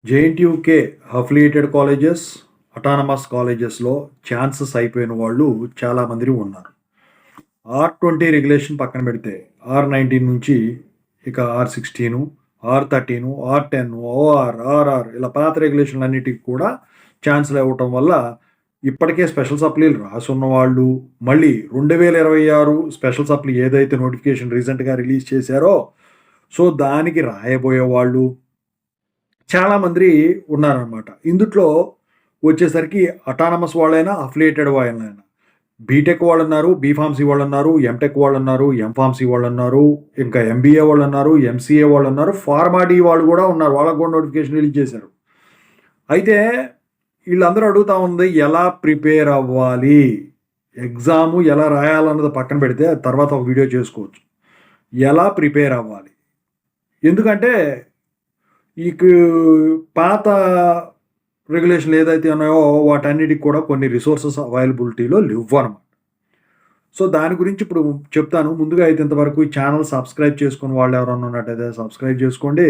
JNTUK affiliated colleges, autonomous కాలేజెస్‌లో chances అయిపోయిన వాళ్ళు చాలామంది ఉన్నారు. R20 రెగ్యులేషన్ పక్కన పెడితే R19 నుంచి ఇక R16, R13, R10, OR, ఇలా పాత రెగ్యులేషన్‌లన్నిటికి కూడా ఛాన్స్‌లు ఇవ్వటం వల్ల ఇప్పటికే స్పెషల్ సప్లీలు రాసున్న వాళ్ళు, మళ్ళీ 2026 స్పెషల్ సప్లీ ఏదైతే నోటిఫికేషన్ రీసెంట్‌గా రిలీజ్ చేశారో, సో దానికి రాయబోయేవాళ్ళు చాలామంది ఉన్నారనమాట. ఇందుట్లో వచ్చేసరికి అటానమస్ వాళ్ళైనా, అఫిలియేటెడ్ వాళ్ళైనా. బీటెక్ వాళ్ళున్నారు, బీఫార్మసీ వాళ్ళున్నారు, ఎంటెక్ వాళ్ళున్నారు, ఎంఫార్మసీ వాళ్ళున్నారు, ఇంకా ఎంబీఏ వాళ్ళున్నారు, ఎంసీఏ వాళ్ళున్నారు, ఫార్మా-డీ వాళ్ళు కూడా ఉన్నారు. వాళ్ళకి కూడా నోటిఫికేషన్ రిలీజ్ చేశారు. అయితే వీళ్ళందరూ అడుగుతా ఉంది ఎలా ప్రిపేర్ అవ్వాలి? ఎగ్జాము ఎలా రాయాలన్నది పక్కన పెడితే తర్వాత ఒక వీడియో చేసుకోవచ్చు. ఎలా ప్రిపేర్ అవ్వాలి? ఎందుకంటే ఈ పాత రెగ్యులేషన్లు ఏదైతే ఉన్నాయో వాటన్నిటికి కూడా కొన్ని రిసోర్సెస్ అవైలబిలిటీలో లేవన్నమాట. సో దాని గురించి ఇప్పుడు చెప్తాను. ముందుగా అయితే ఇంతవరకు ఈ ఛానల్ సబ్స్క్రైబ్ చేసుకుని వాళ్ళు ఎవరన్నా ఉన్నట్టయితే సబ్స్క్రైబ్ చేసుకోండి.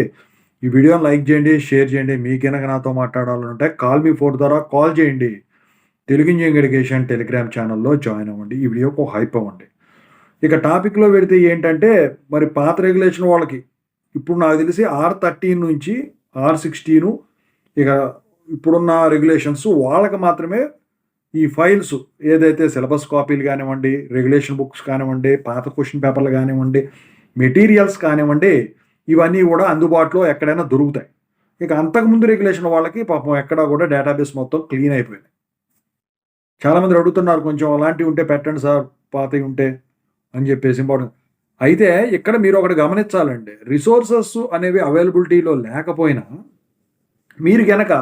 ఈ వీడియోని లైక్ చేయండి, షేర్ చేయండి. మీకు కనుక నాతో మాట్లాడాలంటే కాల్ మీ ఫోర్ ద్వారా కాల్ చేయండి. తెలుగు ఇంజనీరింగ్ ఎడ్యుకేషన్ టెలిగ్రామ్ ఛానల్లో జాయిన్ అవ్వండి. ఈ వీడియోకి ఒక హైప్ అవ్వండి. ఇక టాపిక్లో పెడితే ఏంటంటే మరి పాత రెగ్యులేషన్ వాళ్ళకి ఇప్పుడు నాకు తెలిసి R13 నుంచి R16 ఇక ఇప్పుడున్న రెగ్యులేషన్స్ వాళ్ళకి మాత్రమే ఈ ఫైల్స్ ఏదైతే సిలబస్ కాపీలు కానివ్వండి, రెగ్యులేషన్ బుక్స్ కానివ్వండి, పాత క్వశ్చన్ పేపర్లు కానివ్వండి, మెటీరియల్స్ కానివ్వండి, ఇవన్నీ కూడా అందుబాటులో ఎక్కడైనా దొరుకుతాయి. ఇక అంతకుముందు రెగ్యులేషన్ వాళ్ళకి పాపం ఎక్కడా కూడా డేటాబేస్ మొత్తం క్లీన్ అయిపోయింది. చాలామంది అడుగుతున్నారు కొంచెం అలాంటివి ఉంటే పెట్టండి సార్ పాతవి ఉంటే అని చెప్పేసి ఇంపార్టెంట్. అయితే ఇక్కడ మీరు ఒకటి గమనించాలండి. రిసోర్సెస్ అనేవి అవైలబిలిటీలో లేకపోయినా మీరు గనక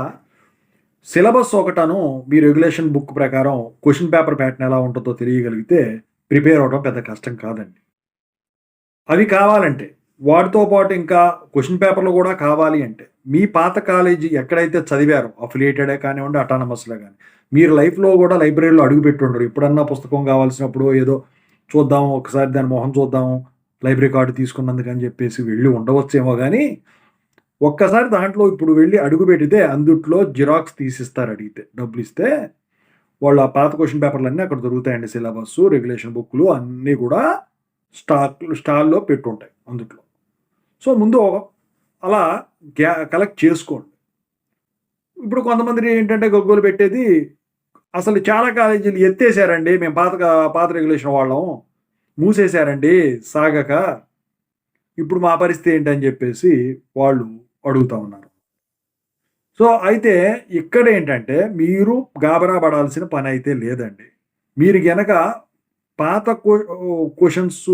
సిలబస్ ఒకటను మీ రెగ్యులేషన్ బుక్ ప్రకారం క్వశ్చన్ పేపర్ ప్యాటర్న్ ఎలా ఉంటుందో తెలియగలిగితే ప్రిపేర్ అవ్వడం పెద్ద కష్టం కాదండి. అవి కావాలంటే వాటితో పాటు ఇంకా క్వశ్చన్ పేపర్లు కూడా కావాలి అంటే మీ పాత కాలేజీ ఎక్కడైతే చదివారో అఫిలియేటెడే కానివ్వండి, అటానమస్లో కానీ మీరు లైఫ్లో కూడా లైబ్రరీలో అడుగు పెట్టుండరు. ఎప్పుడన్నా పుస్తకం కావాల్సినప్పుడు ఏదో చూద్దాం ఒకసారి దాని మొహం చూద్దాం లైబ్రరీ కార్డు తీసుకున్నందుకని చెప్పేసి వెళ్ళి ఉండవచ్చేమో కానీ ఒక్కసారి దాంట్లో ఇప్పుడు వెళ్ళి అడుగు పెడితే అందుట్లో జిరాక్స్ తీసిస్తారు. అడిగితే డబ్బులు ఇస్తే వాళ్ళు ఆ పాత క్వశ్చన్ పేపర్లు అన్నీ అక్కడ దొరుకుతాయండి. సిలబస్, రెగ్యులేషన్ బుక్లు అన్నీ కూడా స్టాల్లో పెట్టుంటాయి అందుట్లో. సో ముందు అలా కలెక్ట్ చేసుకోండి. ఇప్పుడు కొంతమంది ఏంటంటే గొగ్గోలు పెట్టేది అసలు చాలా కాలేజీలు ఎత్తేసారండి, మేము పాత రెగ్యులేషన్ వాళ్ళం మూసేశారండి సాగక, ఇప్పుడు మా పరిస్థితి ఏంటని చెప్పేసి వాళ్ళు అడుగుతూ ఉన్నారు. సో అయితే ఇక్కడ ఏంటంటే మీరు గాబరా పడాల్సిన పని అయితే లేదండి. మీరు గనక పాత క్వశ్చన్స్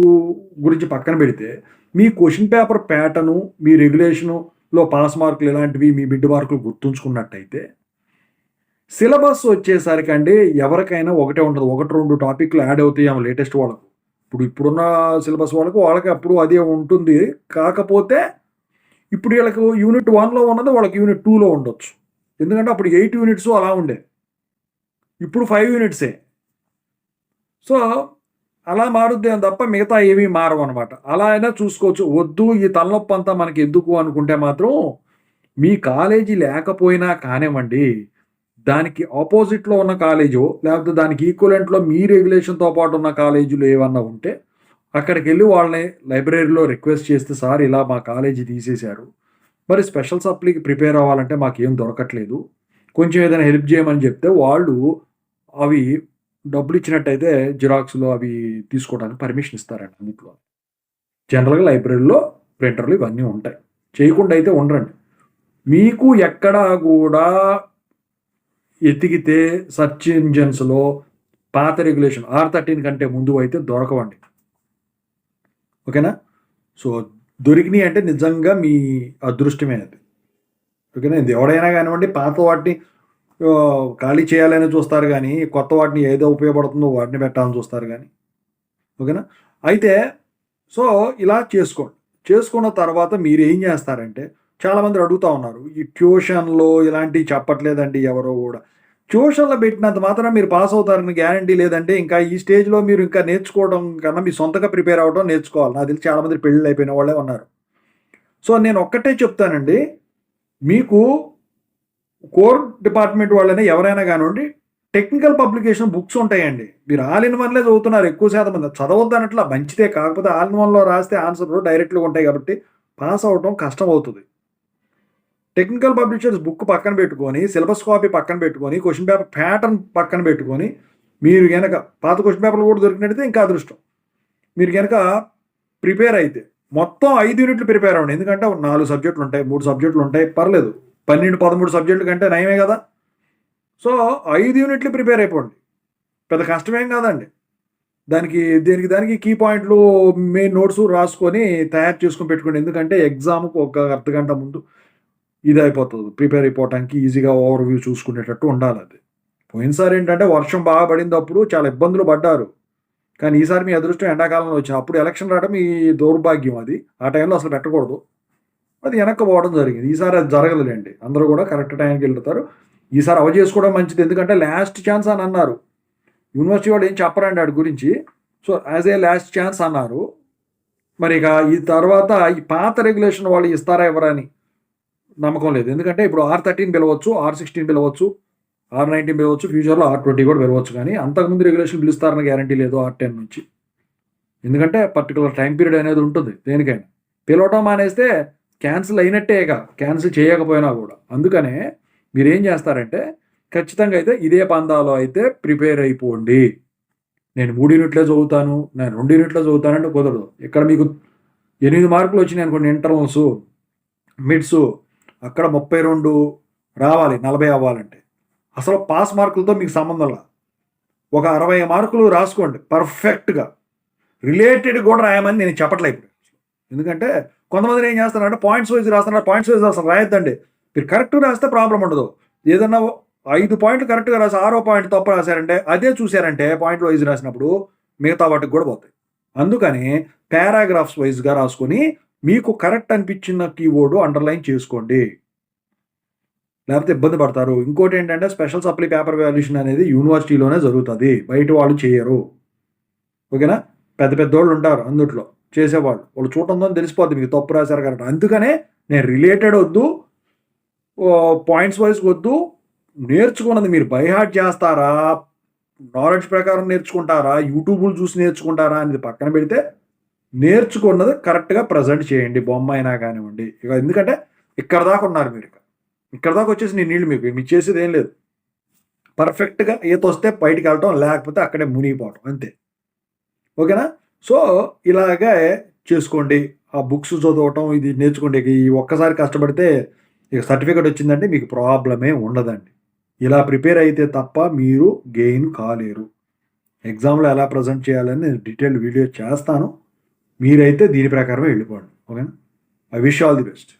గురించి పక్కన పెడితే మీ క్వశ్చన్ పేపర్ ప్యాటర్ను, మీ రెగ్యులేషన్లో పాస్ మార్కులు ఇలాంటివి మీ మిడ్ మార్కులు గుర్తుంచుకున్నట్టయితే సిలబస్ వచ్చేసరికి అండి ఎవరికైనా ఒకటే ఉంటుంది. 1-2 టాపిక్లు యాడ్ అవుతాయి లేటెస్ట్ వాళ్ళకు. ఇప్పుడున్న సిలబస్ వాళ్ళకి అప్పుడు అదే ఉంటుంది. కాకపోతే ఇప్పుడు వీళ్ళకి యూనిట్ 1లో ఉన్నది వాళ్ళకి యూనిట్ 2లో ఉండొచ్చు. ఎందుకంటే అప్పుడు 8 యూనిట్స్ అలా ఉండే, ఇప్పుడు 5 యూనిట్సే. సో అలా మారుద్ది అని తప్ప మిగతా ఏమీ మారవు అనమాట. అలా అయినా చూసుకోవచ్చు. వద్దు ఈ తలనొప్పి అంతా మనకి ఎందుకు అనుకుంటే మాత్రం మీ కాలేజీ లేకపోయినా కానివ్వండి, దానికి ఆపోజిట్లో ఉన్న కాలేజో లేకపోతే దానికి ఈక్వలెంట్లో మీ రెగ్యులేషన్తో పాటు ఉన్న కాలేజీలు ఏమన్నా ఉంటే అక్కడికి వెళ్ళి వాళ్ళని లైబ్రరీలో రిక్వెస్ట్ చేస్తే సార్ ఇలా మా కాలేజీ తీసేశారు, మరి స్పెషల్ సప్లీకి ప్రిపేర్ అవ్వాలంటే మాకేం దొరకట్లేదు, కొంచెం ఏదైనా హెల్ప్ చేయమని చెప్తే వాళ్ళు అవి డబ్బులు ఇచ్చినట్టయితే జిరాక్స్లో అవి తీసుకోవడానికి పర్మిషన్ ఇస్తారండి. అందులో జనరల్గా లైబ్రరీలో ప్రింటర్లు ఇవన్నీ ఉంటాయి. చేయకుండా అయితే ఉండరండి. మీకు ఎక్కడా కూడా ఎతికితే సెర్చ్ ఇంజన్స్లో పాత రెగ్యులేషన్ R13 కంటే ముందు అయితే దొరకవండి. ఓకేనా? సో దొరికినాయి అంటే నిజంగా మీ అదృష్టమే అది. ఓకేనా? ఇది ఎవడైనా కానివ్వండి పాత వాటిని ఖాళీ చేయాలని చూస్తారు కానీ కొత్త వాటిని ఏదో ఉపయోగపడుతుందో వాటిని పెట్టాలని చూస్తారు కానీ. ఓకేనా? అయితే సో ఇలా చేసుకోండి. చేసుకున్న తర్వాత మీరు ఏం చేస్తారంటే చాలామంది అడుగుతూ ఉన్నారు, ఈ ట్యూషన్లో ఇలాంటివి చెప్పట్లేదండి ఎవరో కూడా. ట్యూషన్లో పెట్టినంత మాత్రం మీరు పాస్ అవుతారని గ్యారంటీ లేదంటే ఇంకా ఈ స్టేజ్లో మీరు ఇంకా నేర్చుకోవడం కన్నా మీ సొంతగా ప్రిపేర్ అవ్వడం నేర్చుకోవాలి. నాకు తెలిసి చాలామంది పెళ్ళిళ్ళు అయిపోయిన వాళ్ళే ఉన్నారు. సో నేను ఒక్కటే చెప్తానండి, మీకు కోర్ డిపార్ట్మెంట్ వాళ్ళని ఎవరైనా కానివ్వండి, టెక్నికల్ పబ్లికేషన్ బుక్స్ ఉంటాయండి. మీరు ఆల్ ఇన్ వన్లే చదువుతున్నారు ఎక్కువ శాతం మంది. చదవద్దు అనట్లా, మంచిదే. కాకపోతే ఆల్ ఇన్ వన్లో రాస్తే ఆన్సర్లు డైరెక్ట్గా ఉంటాయి కాబట్టి పాస్ అవ్వడం కష్టం అవుతుంది. టెక్నికల్ పబ్లిషర్స్ బుక్ పక్కన పెట్టుకొని, సిలబస్ కాపీ పక్కన పెట్టుకొని, క్వశ్చన్ పేపర్ ప్యాటర్న్ పక్కన పెట్టుకొని, మీరు కనుక పాత క్వశ్చన్ పేపర్లు కూడా దొరికినట్టయితే ఇంకా అదృష్టం. మీరు కనుక ప్రిపేర్ అయితే మొత్తం 5 యూనిట్లు ప్రిపేర్ అవ్వండి. ఎందుకంటే 4 సబ్జెక్టులు ఉంటాయి, 3 సబ్జెక్టులు ఉంటాయి, పర్లేదు. 12, 13 సబ్జెక్టుల కంటే నయమే కదా. సో 5 యూనిట్లు ప్రిపేర్ అయిపోండి, పెద్ద కష్టమేం కాదండి. దానికి కీ పాయింట్లు, మెయిన్ నోట్స్ రాసుకొని తయారు చేసుకొని పెట్టుకోండి. ఎందుకంటే ఎగ్జామ్కి ఒక అర్ధగంట ముందు ఇది అయిపోతుంది, ప్రిపేర్ అయిపోవటానికి ఈజీగా ఓవర్వ్యూ చూసుకునేటట్టు ఉండాలి. అది పోయినసారి ఏంటంటే వర్షం బాగా పడినప్పుడు చాలా ఇబ్బందులు పడ్డారు. కానీ ఈసారి మీ అదృష్టం ఎండాకాలంలో వచ్చింది. అప్పుడు ఎలక్షన్ రావడం మీ దౌర్భాగ్యం. అది ఆ టైంలో అసలు పెట్టకూడదు. అది వెనక్కి పోవడం జరిగింది. ఈసారి అది జరగదులేండి, అందరూ కూడా కరెక్ట్ టైంకి వెళ్తారు. ఈసారి అవ చేసుకోవడం మంచిది. ఎందుకంటే లాస్ట్ ఛాన్స్ అని అన్నారు. యూనివర్సిటీ వాళ్ళు ఏం చెప్పరండి వాడి గురించి. So as a last chance అన్నారు. మరి ఇక ఈ తర్వాత ఈ పాత రెగ్యులేషన్ వాళ్ళు ఇస్తారా ఎవరని నమ్మకం లేదు. ఎందుకంటే ఇప్పుడు R13 పిలవచ్చు, R16 పిలవచ్చు, R19 పిలవచ్చు, ఫ్యూచర్లో R20 కూడా పిలవచ్చు. కానీ అంతకుముందు రెగ్యులేషన్ పిలుస్తారన్న గ్యారంటీ లేదు R10 నుంచి. ఎందుకంటే పర్టికులర్ టైం పీరియడ్ అనేది ఉంటుంది దేనికైనా. పిలవటం మానేస్తే క్యాన్సిల్ అయినట్టేగా, క్యాన్సిల్ చేయకపోయినా కూడా. అందుకనే మీరు ఏం చేస్తారంటే ఖచ్చితంగా అయితే ఇదే పందాలో అయితే ప్రిపేర్ అయిపోండి. నేను 3 యూనిట్లే చదువుతాను, నేను 2 యూనిట్లో చదువుతానంటే కుదరదు. ఇక్కడ మీకు 8 మార్కులు వచ్చినాయి అనుకోండి, ఇంటర్నల్స్, మిడ్స్, అక్కడ 32 రావాలి 40 అవ్వాలంటే. అసలు పాస్ మార్కులతో మీకు సంబంధంలా. ఒక 60 మార్కులు రాసుకోండి పర్ఫెక్ట్గా. రిలేటెడ్ కూడా రాయమని నేను చెప్పట్లేదు ఇప్పుడు. ఎందుకంటే కొంతమంది ఏం చేస్తారంటే పాయింట్స్ వైజ్ రాస్తున్నారు. పాయింట్స్ వైజ్ అసలు రాయొద్దండి. మీరు కరెక్ట్ రాస్తే ప్రాబ్లం ఉండదు. ఏదన్నా 5 పాయింట్లు కరెక్ట్గా రాసి 6వ పాయింట్ తప్పు రాశారంటే, అదే చూశారంటే పాయింట్ వైజ్ రాసినప్పుడు మిగతా వాటికి కూడా పోతాయి. అందుకని పారాగ్రాఫ్స్ వైజ్గా రాసుకొని మీకు కరెక్ట్ అనిపించిన కీవర్డ్ అండర్లైన్ చేసుకోండి, లేకపోతే ఇబ్బంది పడతారు. ఇంకోటి ఏంటంటే స్పెషల్ సప్లీ పేపర్ వాల్యుయేషన్ అనేది యూనివర్సిటీలోనే జరుగుతుంది, బయట వాళ్ళు చేయరు. ఓకేనా. పెద్ద పెద్దోళ్ళు ఉంటారు అందుట్లో చేసేవాళ్ళు, వాళ్ళు చూడటంతో తెలిసిపోద్ది మీకు తప్పు రాశారు కరెక్ట్. అందుకనే నేను రిలేటెడ్ వద్దు, పాయింట్స్ వైజ్ వద్దు. నేర్చుకున్నది మీరు బై హార్ట్ చేస్తారా, నాలెడ్జ్ ప్రకారం నేర్చుకుంటారా, యూట్యూబ్లు చూసి నేర్చుకుంటారా అనేది పక్కన పెడితే నేర్చుకున్నది కరెక్ట్గా ప్రజెంట్ చేయండి, బొమ్మ అయినా కానివ్వండి. ఇక ఎందుకంటే ఇక్కడ దాకా ఉన్నారు మీరు, ఇక్కడ దాకా వచ్చేసి నేను నీళ్ళు మీకు చేసేది ఏం లేదు. పర్ఫెక్ట్గా ఈత వస్తే బయటికి వెళ్ళటం, లేకపోతే అక్కడే మునిగిపోవటం, అంతే. ఓకేనా. సో ఇలాగే చేసుకోండి. ఆ బుక్స్ చదవటం ఇది నేర్చుకోండి. ఈ ఒక్కసారి కష్టపడితే ఇక సర్టిఫికేట్ వచ్చిందంటే మీకు ప్రాబ్లమే ఉండదండి. ఇలా ప్రిపేర్ అయితే తప్ప మీరు గెయిన్ కాలేరు. ఎగ్జామ్లో ఎలా ప్రజెంట్ చేయాలని నేను డీటెయిల్డ్ వీడియో చేస్తాను. మీరైతే దీని ప్రకారమే వెళ్ళిపోండి. ఓకేనా. I wish all the best.